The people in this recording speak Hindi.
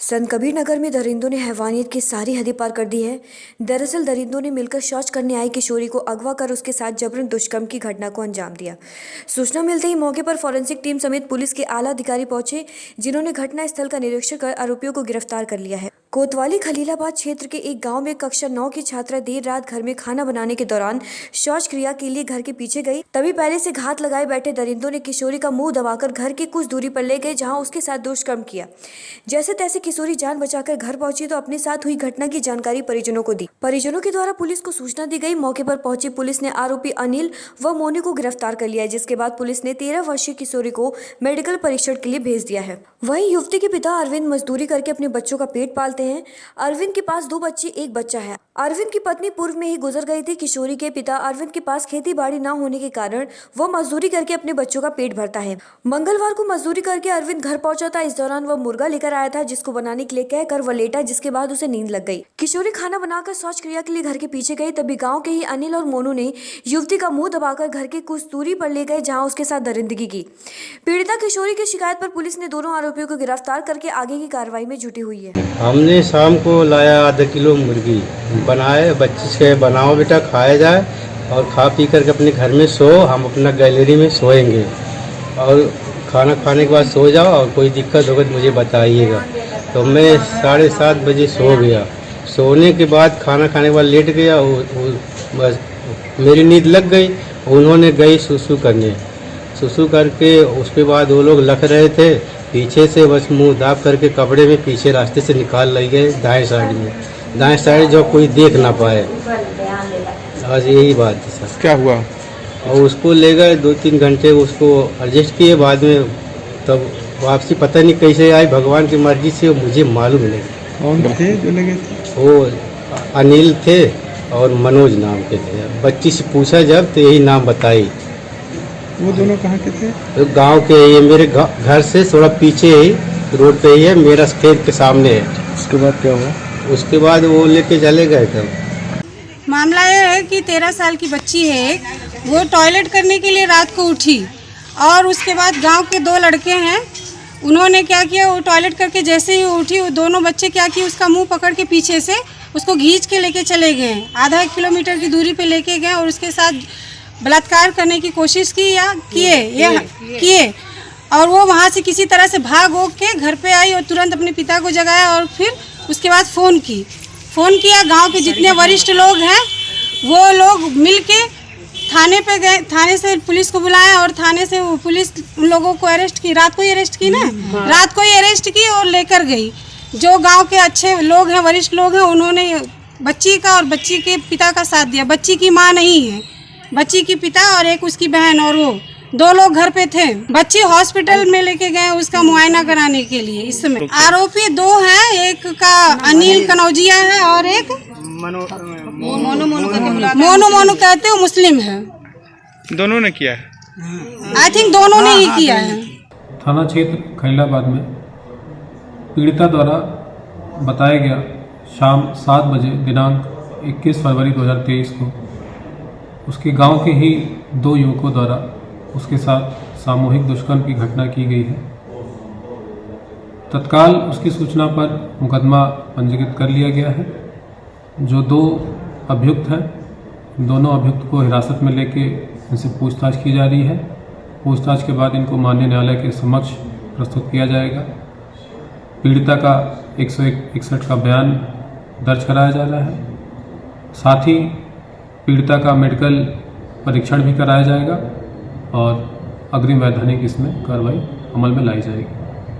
संत कबीर नगर में दरिंदों ने हैवानियत की सारी हदें पार कर दी है। दरअसल दरिंदों ने मिलकर शौच करने आई किशोरी को अगवा कर उसके साथ जबरन दुष्कर्म की घटना को अंजाम दिया। सूचना मिलते ही मौके पर फॉरेंसिक टीम समेत पुलिस के आला अधिकारी पहुंचे, जिन्होंने घटना स्थल का निरीक्षण कर आरोपियों को गिरफ्तार कर लिया है। कोतवाली खलीलाबाद क्षेत्र के एक गांव में कक्षा 9 की छात्रा देर रात घर में खाना बनाने के दौरान शौच क्रिया के लिए घर के पीछे गई। तभी पहले से घात लगाए बैठे दरिंदों ने किशोरी का मुंह दबाकर घर के कुछ दूरी पर ले गए, जहां उसके साथ दुष्कर्म किया। जैसे तैसे किशोरी जान बचाकर घर पहुंची तो अपने साथ हुई घटना की जानकारी परिजनों को दी। परिजनों के द्वारा पुलिस को सूचना दी गई। मौके पर पहुंची पुलिस ने आरोपी अनिल व मोनू को गिरफ्तार कर लिया, जिसके बाद पुलिस ने 13 वर्षीय किशोरी को मेडिकल परीक्षण के लिए भेज दिया है। वहीं युवती के पिता अरविंद मजदूरी करके अपने बच्चों का पेट पालते हैं। अरविंद के पास 2 बच्चे, 1 बच्चा है। अरविंद की पत्नी पूर्व में ही गुजर गई थी। किशोरी के पिता अरविंद के पास खेती बाड़ी न होने के कारण वो मजदूरी करके अपने बच्चों का पेट भरता है। मंगलवार को मजदूरी करके अरविंद घर पहुंचा था। इस दौरान वह मुर्गा लेकर आया था, जिसको बनाने के लिए कहकर वह लेटा, जिसके बाद उसे नींद लग गई। किशोरी खाना बनाकर शौच क्रिया के लिए घर के पीछे गई। तभी गाँव के ही अनिल और मोनू ने युवती का मुंह दबाकर घर के कुछ दूरी पर ले गए, जहाँ उसके साथ दरिंदगी की। पीड़िता किशोरी की शिकायत पर पुलिस ने दोनों आरोपियों को गिरफ्तार करके आगे की कार्रवाई में जुटी हुई है। हमने शाम को लाया आधा किलो मुर्गी बनाए, बच्चे से बनाओ बेटा खाया जाए और खा पी करके अपने घर में सो, हम अपना गैलरी में सोएंगे और खाना खाने के बाद सो जाओ और कोई दिक्कत होगा तो मुझे बताइएगा। तो मैं 7:30 बजे सो गया। सोने के बाद खाना खाने के बाद लेट गया, बस मेरी नींद लग गई। उन्होंने गई सुसु करने, सुसु करके उसके बाद वो लोग लख रहे थे पीछे से, बस मुंह दाब करके कपड़े में पीछे रास्ते से निकाल ले गए दाएं साइड में, दाएं साइड जो कोई देख ना पाए। आज यही बात है सर। क्या हुआ? और उसको ले गए 2-3 घंटे उसको एडजस्ट किए, बाद में तब वापसी पता नहीं कैसे आई, भगवान की मर्जी से मुझे मालूम नहीं। कौन थे जो लगे थे? वो अनिल थे और मनोज नाम के थे। बच्ची से पूछा जब तो यही नाम बताई। वो दोनों कहाँ के थे? तो गांव के, ये मेरे घर से थोड़ा पीछे ही रोड पे ही है, मेरा खेत के सामने है। उसके बाद क्या हुआ? उसके बाद वो लेके चले गए। तब मामला ये है कि 13 साल की बच्ची है, वो टॉयलेट करने के लिए रात को उठी और उसके बाद गांव के 2 लड़के हैं, उन्होंने क्या किया, वो टॉयलेट करके जैसे ही उठी वो दोनों बच्चे क्या किए, उसका मुंह पकड़ के पीछे से उसको खींच के लेके चले गए। आधा किलोमीटर की दूरी पे लेके गए और उसके साथ बलात्कार करने की कोशिश की या किए और वो वहाँ से किसी तरह से भाग हो के घर पे आई और तुरंत अपने पिता को जगाया और फिर उसके बाद फ़ोन किया। गांव के जितने वरिष्ठ लोग हैं वो लोग मिल के थाने पे गए, थाने से पुलिस को बुलाया और थाने से वो पुलिस उन लोगों को अरेस्ट की। रात को ही अरेस्ट की ना, रात को ही अरेस्ट की और लेकर गई। जो गांव के अच्छे लोग हैं, वरिष्ठ लोग हैं, उन्होंने बच्ची का और बच्ची के पिता का साथ दिया। बच्ची की माँ नहीं है, बच्ची की पिता और एक उसकी बहन, और वो 2 लोग घर पे थे। बच्ची हॉस्पिटल में लेके गए उसका मुआयना कराने के लिए। इस समय आरोपी 2 हैं, एक का अनिल कनौजिया है और एक मोनू कहते हो, मुस्लिम है। दोनों ने किया है? आई थिंक दोनों ने ही किया है। थाना क्षेत्र खलीलाबाद में पीड़िता द्वारा बताया गया शाम 7 बजे दिनांक 21 फरवरी 2023 को उसके गांव के ही 2 युवकों द्वारा उसके साथ सामूहिक दुष्कर्म की घटना की गई है। तत्काल उसकी सूचना पर मुकदमा पंजीकृत कर लिया गया है। जो 2 अभियुक्त हैं, दोनों अभियुक्त को हिरासत में लेके इनसे पूछताछ की जा रही है। पूछताछ के बाद इनको माननीय न्यायालय के समक्ष प्रस्तुत किया जाएगा। पीड़िता का 161 का बयान दर्ज कराया जा रहा है। साथ ही पीड़िता का मेडिकल परीक्षण भी कराया जाएगा और अग्रिम वैधानिक इसमें कार्रवाई अमल में लाई जाएगी।